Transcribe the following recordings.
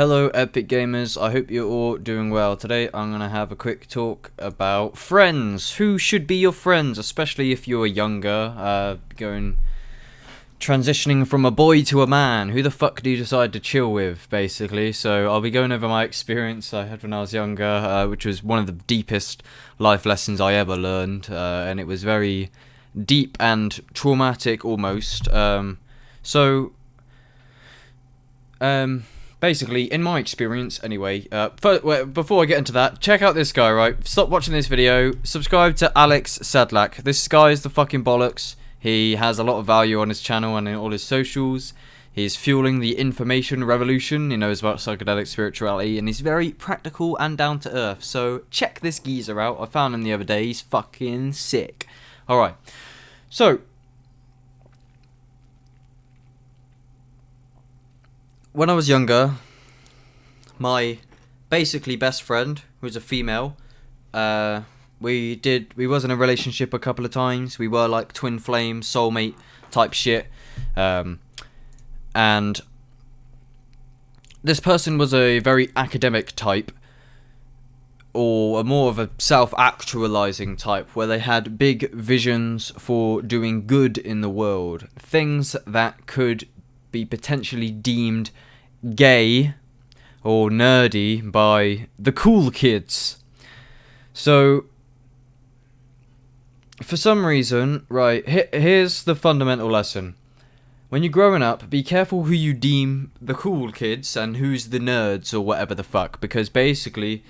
Hello Epic Gamers, I hope you're all doing well. Today I'm going to have a quick talk about friends. Who should be your friends, especially if you're younger, transitioning from a boy to a man. Who the fuck do you decide to chill with, basically? So I'll be going over my experience I had when I was younger, which was one of the deepest life lessons I ever learned, and it was very deep and traumatic almost. Basically, in my experience, anyway, before I get into that, check out this guy, right? Stop watching this video, subscribe to Alex Sadlak. This guy is the fucking bollocks. He has a lot of value on his channel and in all his socials. He's fueling the information revolution. He knows about psychedelic spirituality, and he's very practical and down to earth. So, check this geezer out. I found him the other day. He's fucking sick. Alright, so when I was younger, my basically best friend, who was a female, we was in a relationship a couple of times. We were like twin flame, soulmate type shit. And this person was a very academic type, or more of a self-actualizing type, where they had big visions for doing good in the world. Things that could be potentially deemed gay or nerdy by the Kool Kidz. So, for some reason, right, here's the fundamental lesson. When you're growing up, be careful who you deem the cool kids and who's the nerds or whatever the fuck, because basically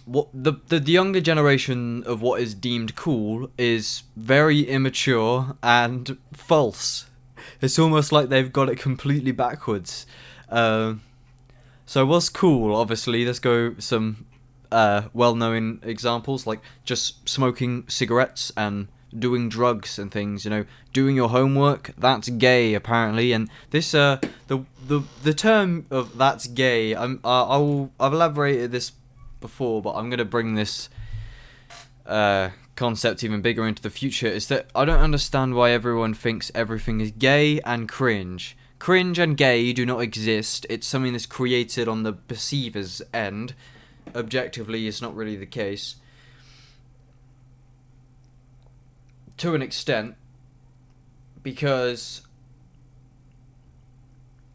what the younger generation of what is deemed cool is very immature and false. It's almost like they've got it completely backwards. So what's cool? Obviously, let's go some well-known examples, like just smoking cigarettes and doing drugs and things. You know, doing your homework, that's gay apparently. And this the term of that's gay. I've elaborated this before, but I'm gonna bring this concept even bigger into the future. Is that I don't understand why everyone thinks everything is gay and cringe. Cringe and gay do not exist. It's something that's created on the perceiver's end. Objectively, it's not really the case. To an extent, because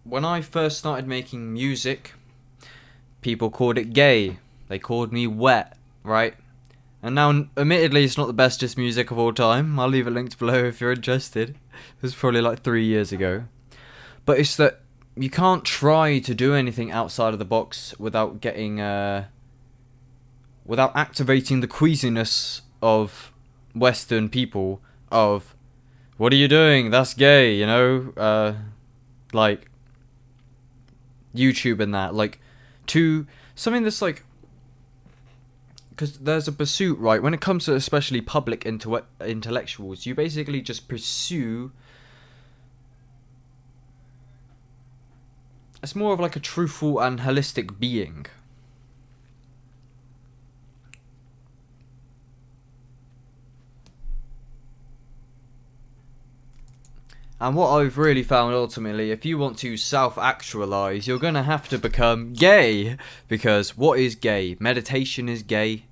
when I first started making music, people called it gay. They called me wet, right? And now, admittedly, it's not the bestest music of all time. I'll leave it linked below if you're interested. It was probably like 3 years ago. But it's that you can't try to do anything outside of the box without getting, without activating the queasiness of Western people of, what are you doing? That's gay, you know? Like, YouTube and that. Like, to something that's like, because there's a pursuit, right? When it comes to especially public intellectuals, you basically just pursue. It's more of like a truthful and holistic being. And what I've really found ultimately, if you want to self-actualize, you're going to have to become gay. Because what is gay? Meditation is gay,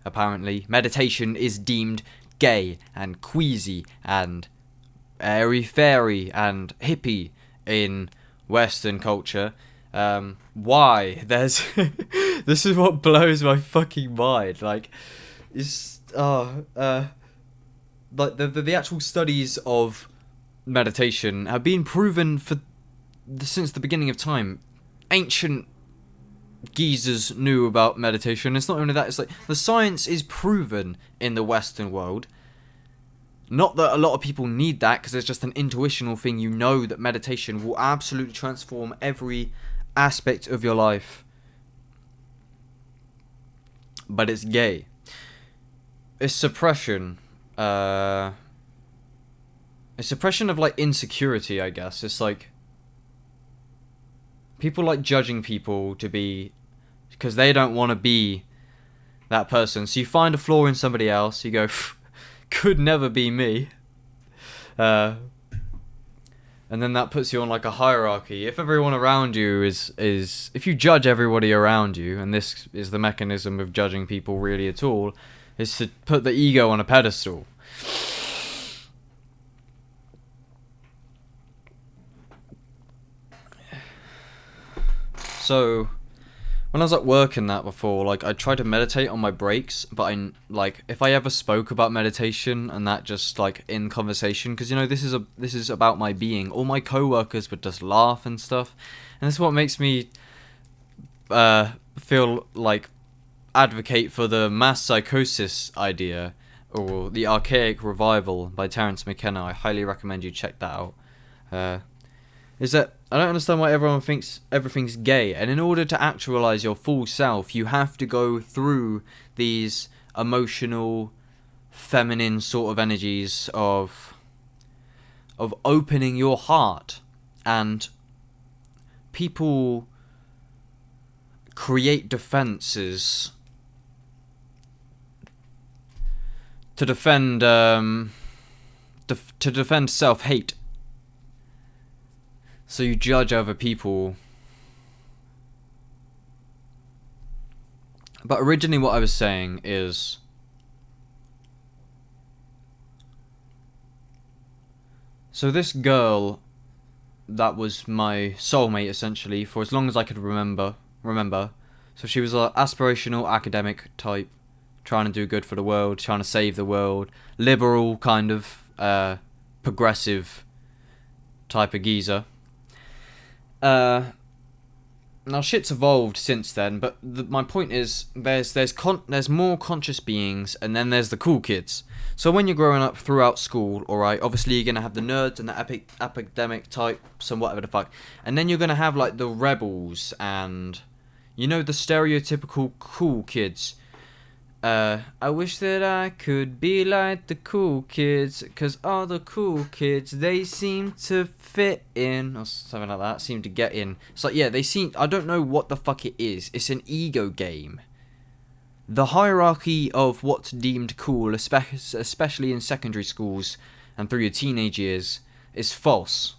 apparently. Meditation is deemed gay and queasy and airy-fairy and hippie in Western culture. Why? There's... This is what blows my fucking mind. Like, it's... like, the actual studies of meditation have been proven since the beginning of time. Ancient geezers knew about meditation. It's not only that, it's like the science is proven in the Western world. Not that a lot of people need that, because it's just an intuitional thing. You know that meditation will absolutely transform every aspect of your life. But it's gay. It's suppression. A suppression of, like, insecurity, I guess. It's like people like judging people to be, because they don't want to be that person. So you find a flaw in somebody else, you go, could never be me. And then that puts you on like a hierarchy. If everyone around you is if you judge everybody around you, and this is the mechanism of judging people really at all, is to put the ego on a pedestal. So when I was at work and that before, like, I tried to meditate on my breaks, but like, if I ever spoke about meditation and that just, like, in conversation, because, you know, this is about my being, all my co-workers would just laugh and stuff, and this is what makes me, feel, like, advocate for the mass psychosis idea, or the Archaic revival by Terence McKenna. I highly recommend you check that out. Is that I don't understand why everyone thinks everything's gay, and in order to actualize your full self, you have to go through these emotional, feminine sort of energies of opening your heart, and people create defenses to defend self-hate. So you judge other people. But originally what I was saying is, so this girl that was my soulmate essentially for as long as I could remember. So she was an aspirational academic type, trying to do good for the world, trying to save the world, liberal kind of progressive type of geezer. Now shit's evolved since then, but my point is there's more conscious beings, and then there's the cool kids. So when you're growing up throughout school, alright, obviously you're gonna have the nerds and the academic types and whatever the fuck, and then you're gonna have like the rebels and, you know, the stereotypical cool kids. I wish that I could be like the cool kids, cause all the cool kids, they seem to fit in, or something like that, seem to get in. It's like, yeah, I don't know what the fuck it is. It's an ego game. The hierarchy of what's deemed cool, especially in secondary schools and through your teenage years, is false.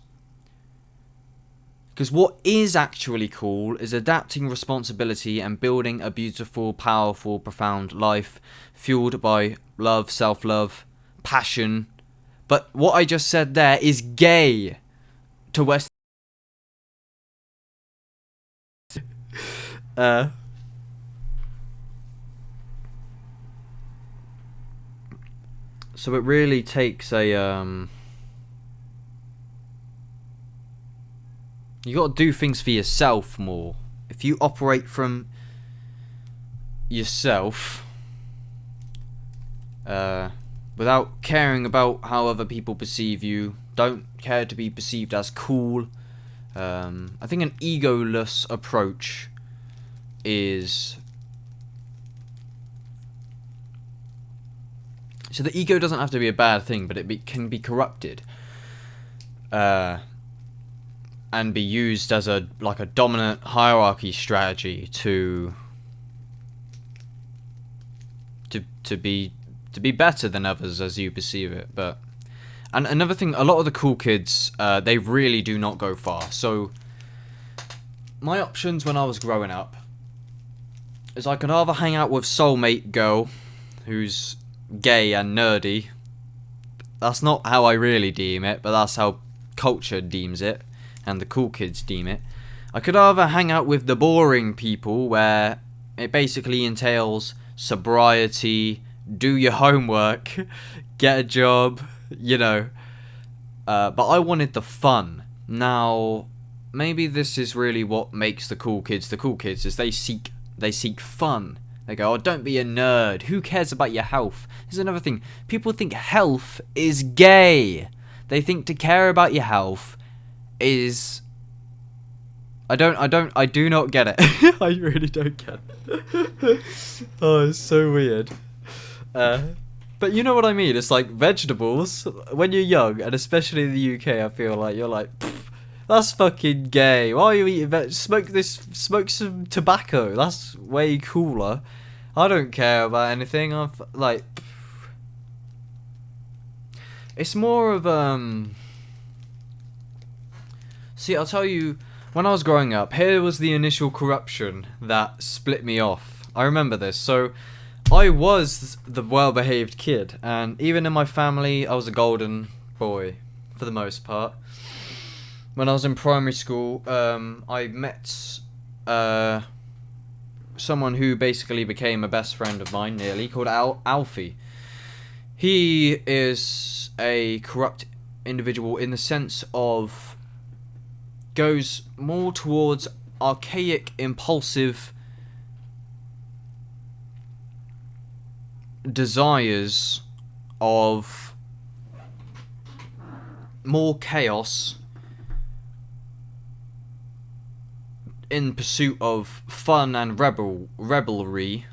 Because what is actually cool is adapting responsibility and building a beautiful, powerful, profound life fueled by love, self-love, passion. But what I just said there is gay to West. So it really takes a you gotta do things for yourself more. If you operate from yourself, without caring about how other people perceive you, don't care to be perceived as cool. I think an egoless approach is... So the ego doesn't have to be a bad thing, but it can be corrupted. And be used as a dominant hierarchy strategy to be better than others as you perceive it. But and another thing, a lot of the cool kids, they really do not go far. So my options when I was growing up is I could either hang out with soulmate girl who's gay and nerdy. That's not how I really deem it, but that's how culture deems it. And the cool kids deem it. I could either hang out with the boring people, where it basically entails sobriety, do your homework, get a job, you know. But I wanted the fun. Now, maybe this is really what makes the cool kids is they seek fun. They go, oh, don't be a nerd. Who cares about your health? Here's another thing. People think health is gay. They think to care about your health is... I do not get it. I really don't get it. Oh, it's so weird. But you know what I mean? It's like vegetables, when you're young, and especially in the UK, I feel like you're like, that's fucking gay. Why are you eating smoke some tobacco. That's way cooler. I don't care about anything. I'm like... It's more of, See, I'll tell you, when I was growing up, here was the initial corruption that split me off. I remember this. So, I was the well-behaved kid, and even in my family, I was a golden boy, for the most part. When I was in primary school, I met someone who basically became a best friend of mine, nearly, called Alfie. He is a corrupt individual in the sense of goes more towards archaic, impulsive desires of more chaos in pursuit of fun and revelry,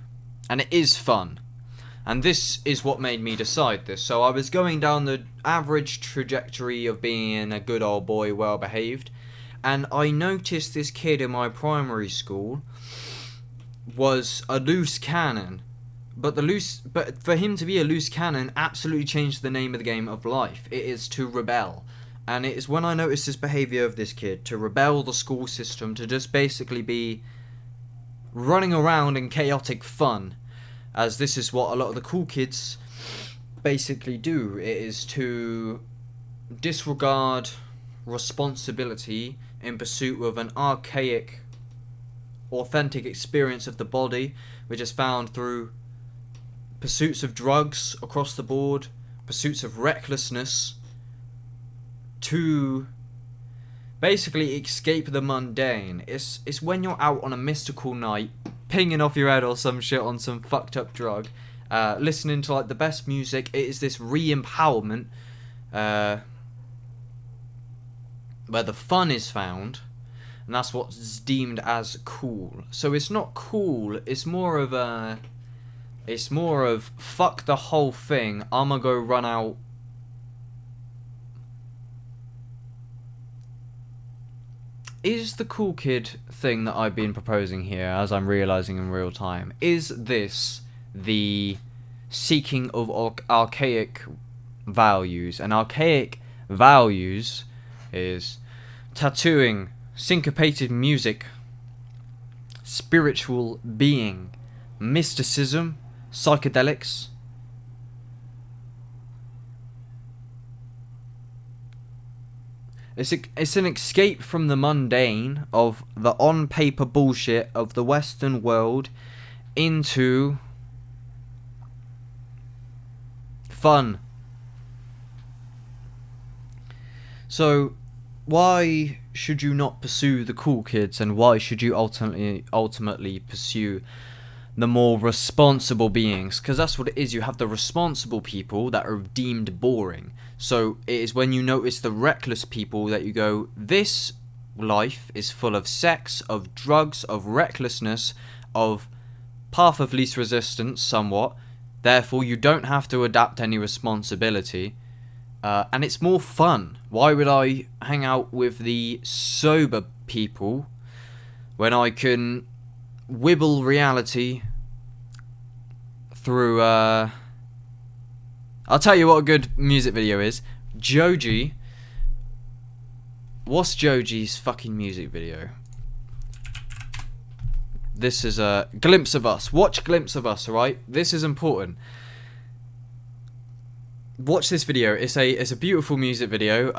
and it is fun. And this is what made me decide this. So I was going down the average trajectory of being a good old boy, well behaved, and I noticed this kid in my primary school was a loose cannon. But for him to be a loose cannon absolutely changed the name of the game of life. It is to rebel. And it is when I noticed this behaviour of this kid, to rebel the school system, to just basically be running around in chaotic fun, as this is what a lot of the cool kids basically do. It is to disregard responsibility in pursuit of an archaic, authentic experience of the body, which is found through pursuits of drugs across the board, pursuits of recklessness, to basically escape the mundane. It's when you're out on a mystical night, pinging off your head or some shit on some fucked up drug, listening to like the best music. It is this re-empowerment where the fun is found, and that's what's deemed as cool. So it's not cool, it's more of fuck the whole thing, I'ma go run out. Is the cool kid thing that I've been proposing here, as I'm realising in real time, is this the seeking of archaic values? And archaic values is tattooing, syncopated music, spiritual being, mysticism, psychedelics. It's an escape from the mundane of the on-paper bullshit of the Western world into fun. So, why should you not pursue the cool kids, and why should you ultimately pursue the more responsible beings? Because that's what it is. You have the responsible people that are deemed boring. So it is when you notice the reckless people that you go, this life is full of sex, of drugs, of recklessness, of path of least resistance somewhat. Therefore you don't have to adapt any responsibility. And it's more fun. Why would I hang out with the sober people when I can wibble reality through I'll tell you what a good music video is. Joji. What's Joji's fucking music video? This is a Glimpse of Us. Watch Glimpse of Us, alright? This is important. Watch this video. It's a beautiful music video.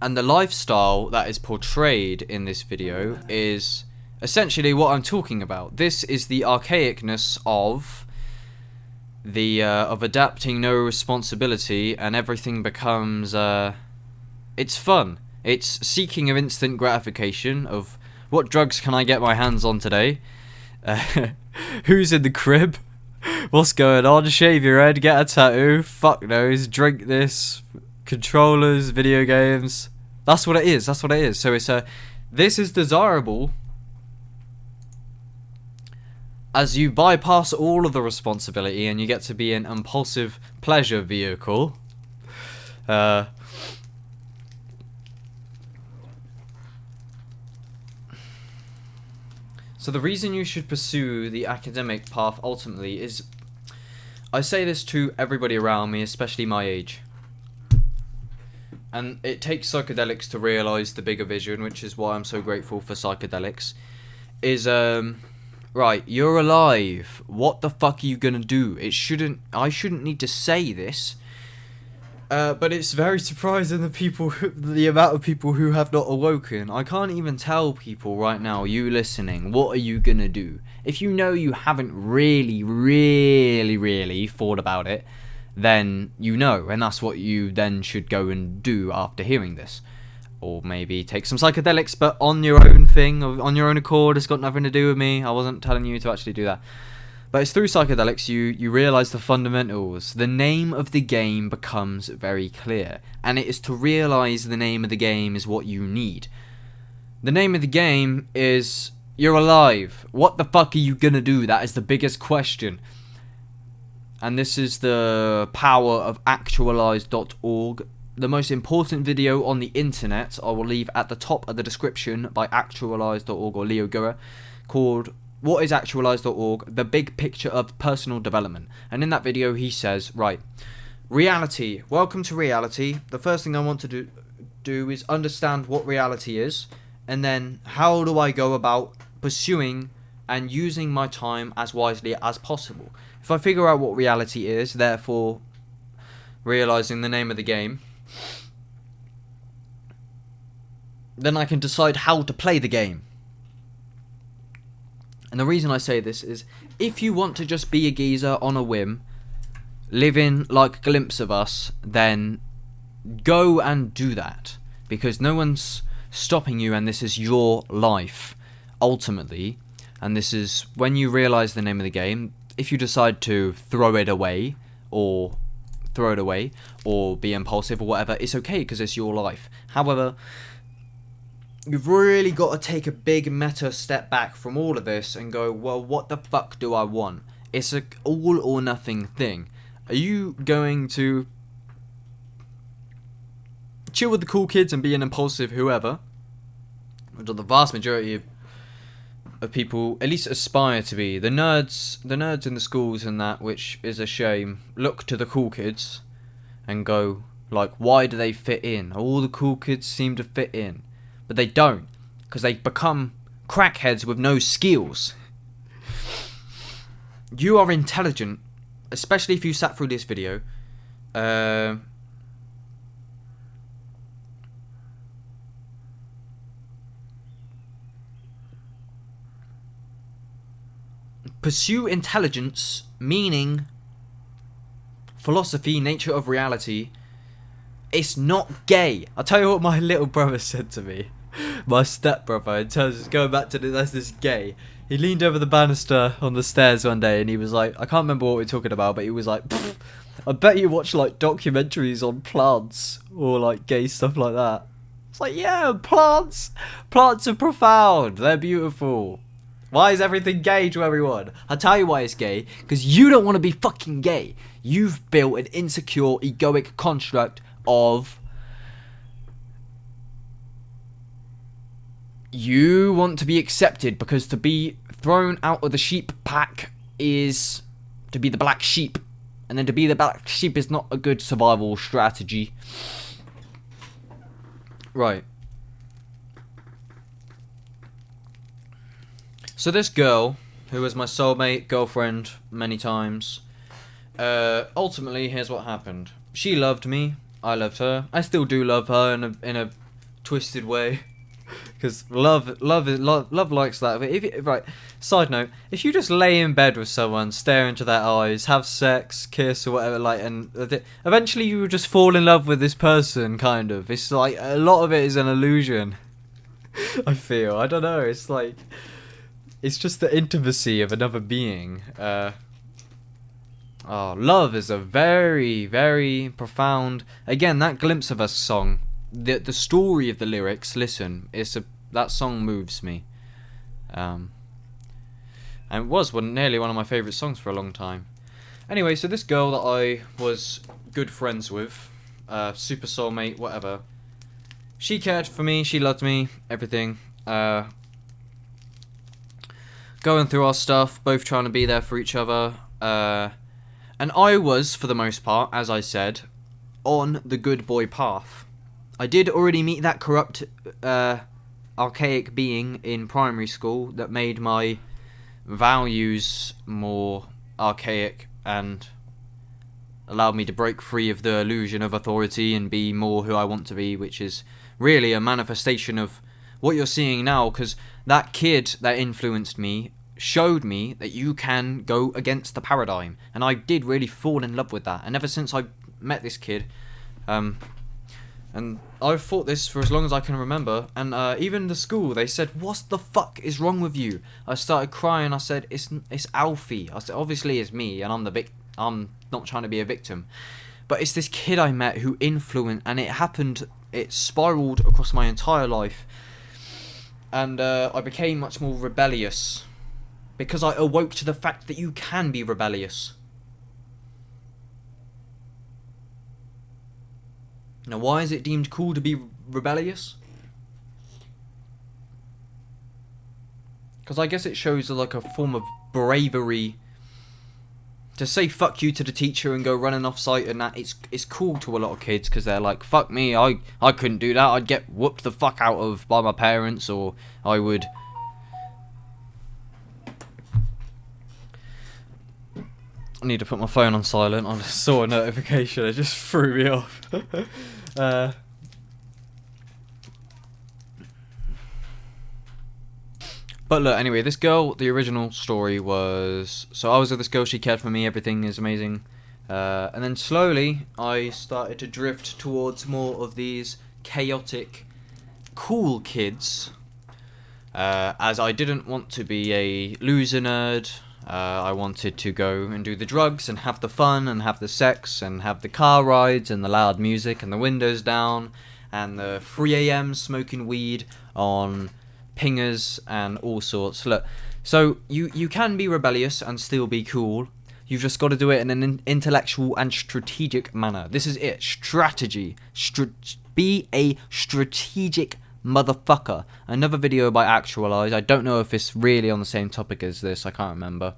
And the lifestyle that is portrayed in this video is essentially what I'm talking about. This is the archaicness of adapting no responsibility, and everything becomes it's fun. It's seeking of instant gratification of what drugs can I get my hands on today? Who's in the crib? What's going on? Shave your head, get a tattoo, fuck knows, drink this, controllers, video games. That's what it is. That's what it is. So it's this is desirable as you bypass all of the responsibility and you get to be an impulsive pleasure vehicle. So the reason you should pursue the academic path ultimately is, I say this to everybody around me, especially my age, and it takes psychedelics to realise the bigger vision, which is why I'm so grateful for psychedelics, is, right, you're alive. What the fuck are you gonna do? I shouldn't need to say this, but it's very surprising the amount of people who have not awoken. I can't even tell people right now, you listening, what are you gonna do? If you know you haven't really thought about it, then you know, and that's what you then should go and do after hearing this. Or maybe take some psychedelics, but on your own thing, or on your own accord. It's got nothing to do with me. I wasn't telling you to actually do that. But it's through psychedelics you realise the fundamentals. The name of the game becomes very clear, and it is to realise the name of the game is what you need. The name of the game is, you're alive. What the fuck are you gonna do? That is the biggest question. And this is the power of actualize.org. The most important video on the internet, I will leave at the top of the description, by actualize.org or Leo Gura, called What is Actualize.org? The Big Picture of Personal Development. And in that video he says, right, reality. Welcome to reality. The first thing I want to do is understand what reality is, and then how do I go about pursuing and using my time as wisely as possible. If I figure out what reality is, therefore realizing the name of the game, then I can decide how to play the game. And the reason I say this is, if you want to just be a geezer on a whim, living like a glimpse of us, then go and do that. Because no one's stopping you, and this is your life, ultimately. And this is when you realise the name of the game. If you decide to throw it away, or be impulsive or whatever, it's okay, because it's your life. However, you've really got to take a big meta step back from all of this and go, well, what the fuck do I want? It's a all or nothing thing. Are you going to chill with the cool kids and be an impulsive whoever, which are the vast majority of people at least aspire to be? The nerds in the schools and that, which is a shame, look to the cool kids and go, like, why do they fit in? All the cool kids seem to fit in. But they don't, because they become crackheads with no skills. You are intelligent, especially if you sat through this video. Pursue intelligence, meaning philosophy, nature of reality. It's not gay. I'll tell you what my little brother said to me. My stepbrother, in terms of going back to this gay. He leaned over the banister on the stairs one day and he was like, I can't remember what we were talking about, but he was like, I bet you watch like documentaries on plants or like gay stuff like that. It's like, yeah, plants are profound. They're beautiful. Why is everything gay to everyone? I'll tell you why it's gay. Because you don't want to be fucking gay. You've built an insecure, egoic construct of you want to be accepted, because to be thrown out of the sheep pack is to be the black sheep, and then to be the black sheep is not a good survival strategy. Right. So this girl, who was my soulmate, girlfriend many times, ultimately here's what happened. She loved me, I loved her. I still do love her in a twisted way. Because love likes that. Right, side note, if you just lay in bed with someone, stare into their eyes, have sex, kiss or whatever, like, and eventually you just fall in love with this person, kind of. It's like, a lot of it is an illusion. I feel, I don't know, it's like, it's just the intimacy of another being. Love is a very, very profound, again, that Glimpse of Us song. The story of the lyrics, listen, that song moves me, and it was nearly one of my favourite songs for a long time. Anyway, so this girl that I was good friends with, super soulmate, whatever, she cared for me, she loved me, everything, going through our stuff, both trying to be there for each other, and I was, for the most part, as I said, on the good boy path. I did already meet that corrupt, archaic being in primary school that made my values more archaic and allowed me to break free of the illusion of authority and be more who I want to be, which is really a manifestation of what you're seeing now, because that kid that influenced me showed me that you can go against the paradigm, and I did really fall in love with that. And ever since I met this kid, and I've thought this for as long as I can remember, and even the school, they said, "What the fuck is wrong with you?" I started crying. I said, it's Alfie. I said, obviously it's me, and I'm not trying to be a victim, but it's this kid I met who influenced, and it spiraled across my entire life, and I became much more rebellious because I awoke to the fact that you can be rebellious. Now, why is it deemed cool to be rebellious? Because I guess it shows like a form of bravery to say fuck you to the teacher and go running off site, and that it's cool to a lot of kids because they're like, fuck me, I couldn't do that. I'd get whooped the fuck out of by my parents, or I would. I need to put my phone on silent. I just saw a notification. It just threw me off. But look, anyway, this girl, the original story was, so I was with this girl, she cared for me, everything is amazing. And then slowly, I started to drift towards more of these chaotic, Kool Kidz. As I didn't want to be a loser nerd. I wanted to go and do the drugs and have the fun and have the sex and have the car rides and the loud music and the windows down and the 3 a.m. smoking weed on pingers and all sorts. Look, so you can be rebellious and still be cool. You've just got to do it in an intellectual and strategic manner. This is it. Strategy. Be a strategic motherfucker. Another video by Actualize. I don't know if it's really on the same topic as this. I can't remember.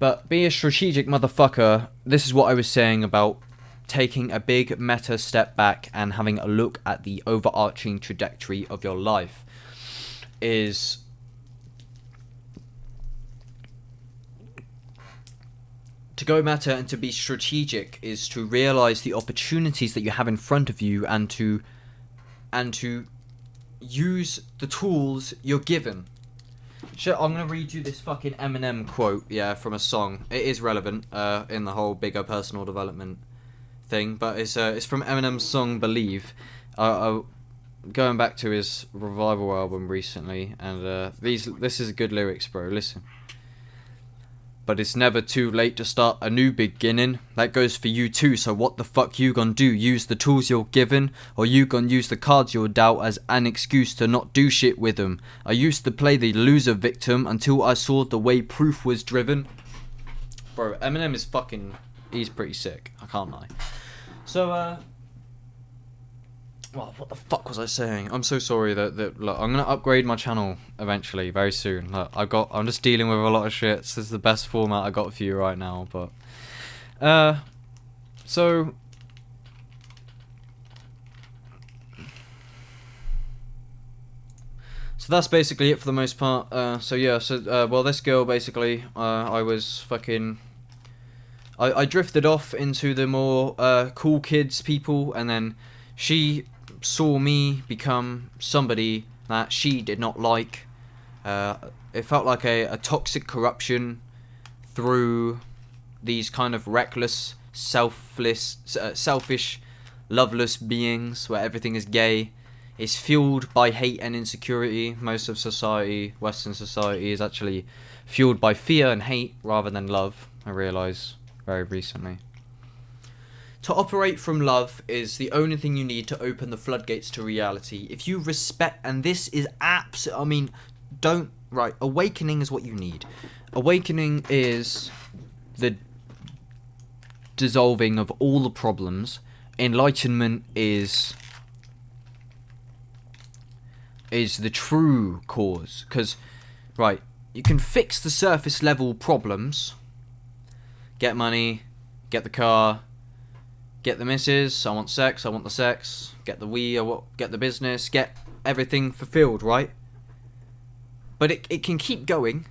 But be a strategic motherfucker. This is what I was saying about taking a big meta step back and having a look at the overarching trajectory of your life. Is to go meta and to be strategic is to realize the opportunities that you have in front of you and to use the tools you're given. Shit, I'm gonna read you this fucking Eminem quote, yeah, from a song. It is relevant in the whole bigger personal development thing, but it's from Eminem's song Believe. Going back to his revival album recently, and this is good lyrics, bro. Listen. But it's never too late to start a new beginning. That goes for you too, so what the fuck you gonna do? Use the tools you're given? Or you gonna use the cards you're dealt as an excuse to not do shit with them? I used to play the loser victim until I saw the way proof was driven. Bro, Eminem is fucking... he's pretty sick, I can't lie. So, well, what the fuck was I saying? I'm so sorry that look, I'm gonna upgrade my channel eventually, very soon. Look, I'm just dealing with a lot of shit. So this is the best format I got for you right now, but so that's basically it for the most part. So yeah, so well, this girl basically, I was fucking. I drifted off into the more Kool Kidz people, and then she saw me become somebody that she did not like. It felt like a toxic corruption through these kind of reckless, selfish, loveless beings where everything is gay. It's fueled by hate and insecurity. Most of society, Western society, is actually fueled by fear and hate rather than love, I realise very recently. To operate from love is the only thing you need to open the floodgates to reality. If you respect, and this is awakening is what you need. Awakening is the dissolving of all the problems. Enlightenment is the true cause. Because, right, you can fix the surface level problems. Get money, get the car, get the missus, I want sex, I want the sex. get the Wii, or get the business, get everything fulfilled, right? But it can keep going,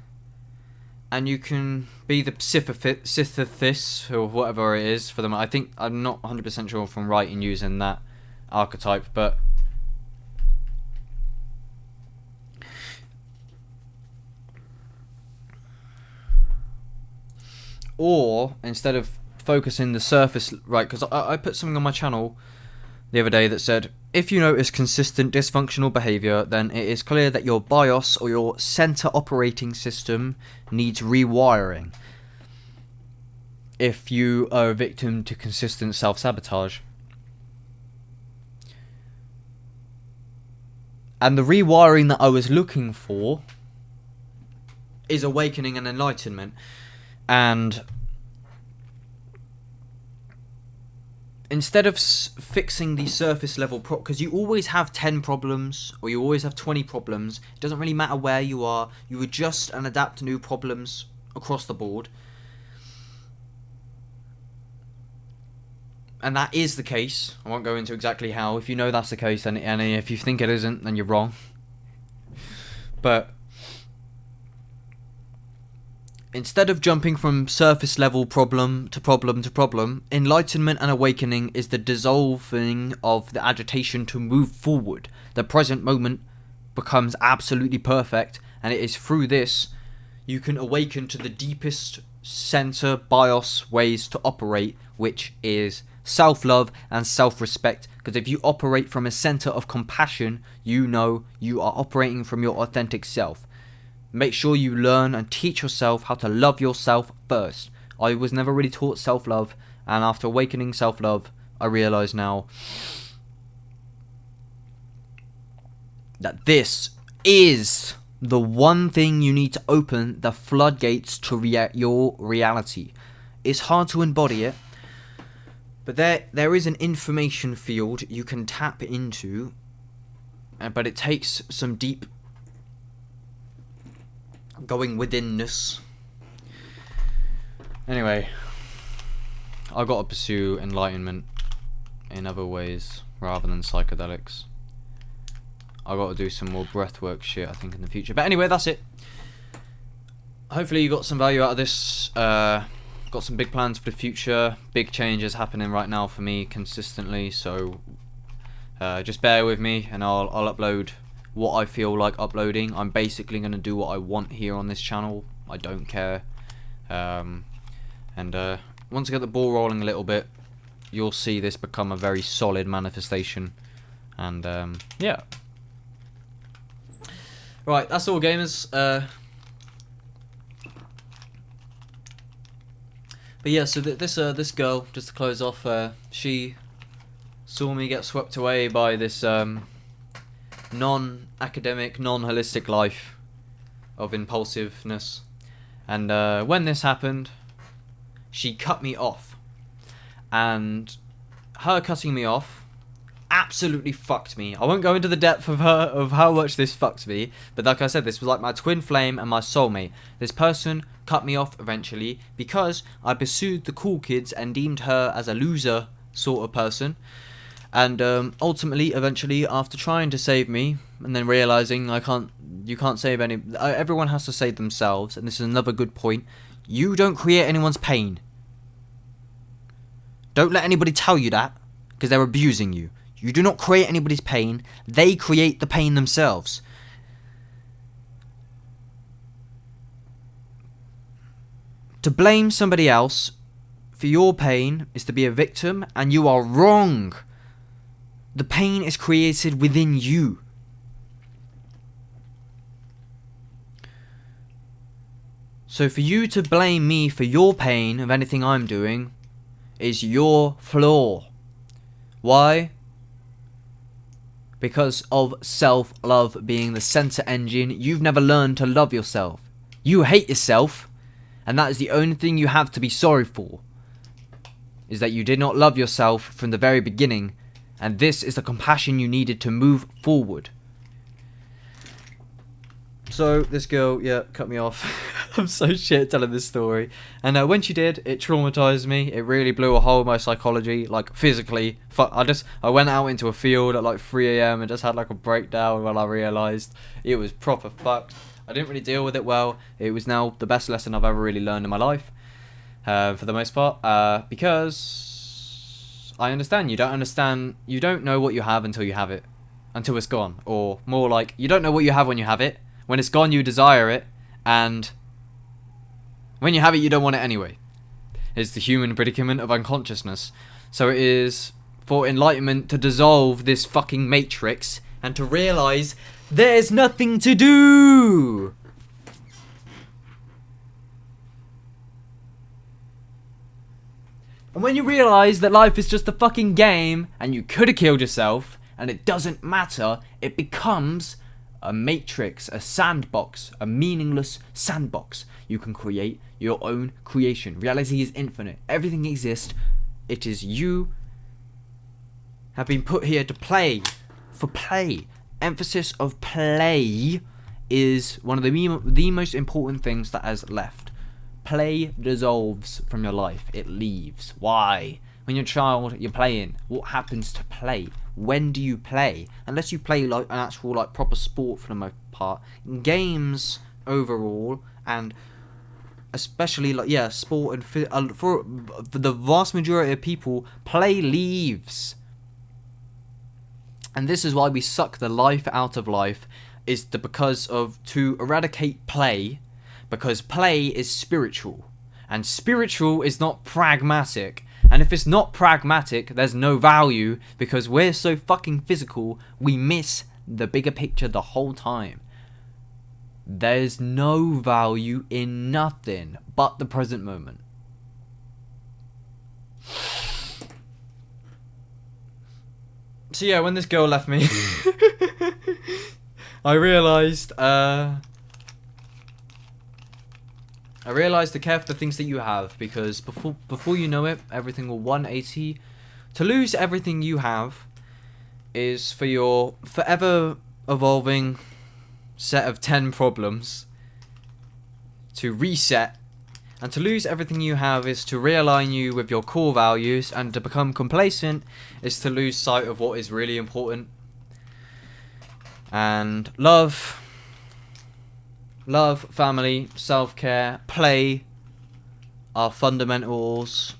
and you can be the Sisyphus, or whatever it is for them. I think, I'm not 100% sure if I'm right in using that archetype, but or instead of focusing the surface, right, because I put something on my channel the other day that said, if you notice consistent dysfunctional behavior, then it is clear that your BIOS, or your center operating system, needs rewiring. If you are a victim to consistent self-sabotage. And the rewiring that I was looking for is awakening and enlightenment. And instead of fixing the surface level because you always have 10 problems, or you always have 20 problems, it doesn't really matter where you are, you adjust and adapt to new problems across the board. And that is the case. I won't go into exactly how. If you know that's the case, and if you think it isn't, then you're wrong. But instead of jumping from surface level problem to problem to problem, enlightenment and awakening is the dissolving of the agitation to move forward. The present moment becomes absolutely perfect, and it is through this you can awaken to the deepest center BIOS ways to operate, which is self-love and self-respect. Because if you operate from a center of compassion, you know you are operating from your authentic self. Make sure you learn and teach yourself how to love yourself first. I was never really taught self-love, and after awakening self-love, I realise now that this is the one thing you need to open the floodgates to your reality. It's hard to embody it, but there is an information field you can tap into, but it takes some deep going withinness. Anyway, I got to pursue enlightenment in other ways rather than psychedelics. I got to do some more breathwork shit, I think, in the future. But anyway, that's it. Hopefully you got some value out of this. Got some big plans for the future. Big changes happening right now for me consistently. So just bear with me, and I'll upload what I feel like uploading. I'm basically going to do what I want here on this channel. I don't care. And once I get the ball rolling a little bit, you'll see this become a very solid manifestation. And yeah. Right, that's all, gamers. But yeah, so this girl, just to close off, she saw me get swept away by this non-academic, non-holistic life of impulsiveness, and when this happened, she cut me off, and her cutting me off absolutely fucked me. I won't go into the depth of how much this fucked me, but like I said, this was like my twin flame and my soulmate. This person cut me off eventually because I pursued the Kool Kidz and deemed her as a loser sort of person. And ultimately, eventually, after trying to save me, and then realizing you can't save everyone has to save themselves, and this is another good point. You don't create anyone's pain. Don't let anybody tell you that, because they're abusing you. You do not create anybody's pain. They create the pain themselves. To blame somebody else for your pain is to be a victim, and you are wrong. The pain is created within you. So for you to blame me for your pain of anything I'm doing is your flaw. Why? Because of self-love being the center engine. You've never learned to love yourself. You hate yourself, and that is the only thing you have to be sorry for, is that you did not love yourself from the very beginning. And this is the compassion you needed to move forward. So, this girl, yeah, cut me off. I'm so shit telling this story. And when she did, it traumatized me. It really blew a hole in my psychology, like physically. I went out into a field at like 3 a.m. and just had like a breakdown when I realized it was proper fucked. I didn't really deal with it well. It was now the best lesson I've ever really learned in my life, for the most part, because I understand. You don't know what you have until you have it, until it's gone. Or more like, you don't know what you have when you have it. When it's gone, you desire it. And when you have it, you don't want it anyway. It's the human predicament of unconsciousness. So it is for enlightenment to dissolve this fucking matrix and to realize there's nothing to do. And when you realize that life is just a fucking game and you could have killed yourself and it doesn't matter, it becomes a matrix, a sandbox, a meaningless sandbox. You can create your own creation. Reality is infinite. Everything exists. It is you have been put here to play. For play. Emphasis of play is one of the most important things that has left. Play dissolves from your life. It leaves. Why? When you're a child, you're playing. What happens to play? When do you play? Unless you play like an actual like proper sport for the most part. Games overall, and especially like sport and for the vast majority of people, play leaves. And this is why we suck the life out of life, is to eradicate play, because play is spiritual, and spiritual is not pragmatic. And if it's not pragmatic, there's no value, because we're so fucking physical, we miss the bigger picture the whole time. There's no value in nothing but the present moment. So yeah, when this girl left me, I realised to care for the things that you have, because before you know it, everything will 180. To lose everything you have is for your forever evolving set of 10 problems to reset. And to lose everything you have is to realign you with your core values, and to become complacent is to lose sight of what is really important. And love, family, self-care, play are fundamentals,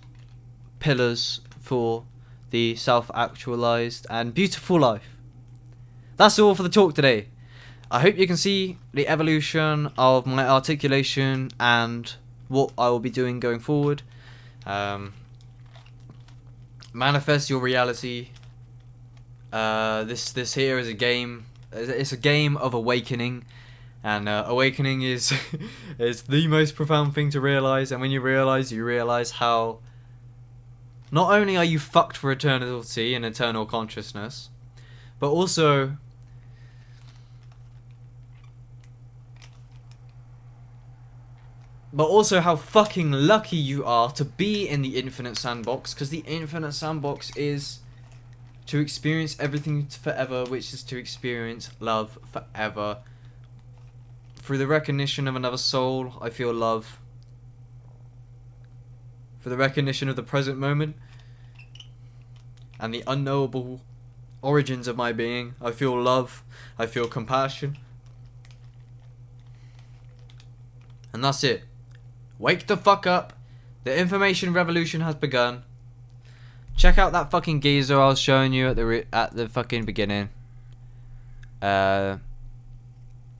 pillars for the self-actualized and beautiful life. That's all for the talk today. I hope you can see the evolution of my articulation and what I will be doing going forward. Manifest your reality. This here is a game. It's a game of awakening. And awakening is is the most profound thing to realize. And when you realize how not only are you fucked for eternity and eternal consciousness, but also how fucking lucky you are to be in the infinite sandbox. Because the infinite sandbox is to experience everything forever, which is to experience love forever. Through the recognition of another soul, I feel love. For the recognition of the present moment and the unknowable origins of my being, I feel love. I feel compassion. And that's it. Wake the fuck up. The information revolution has begun. Check out that fucking geezer I was showing you at the fucking beginning. And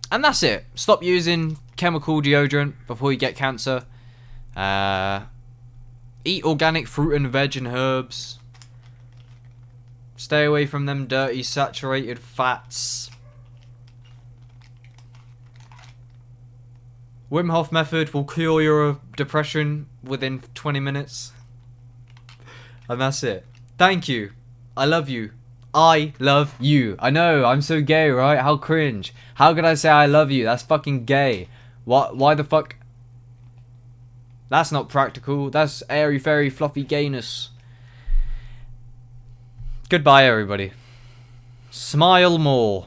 that's it. Stop using chemical deodorant before you get cancer. Eat organic fruit and veg and herbs. Stay away from them dirty saturated fats. Wim Hof method will cure your depression within 20 minutes. And that's it. Thank you. I love you. I love you. I know, I'm so gay, right? How cringe. How could I say I love you? That's fucking gay. What? Why the fuck? That's not practical. That's airy fairy fluffy gayness. Goodbye, everybody. Smile more.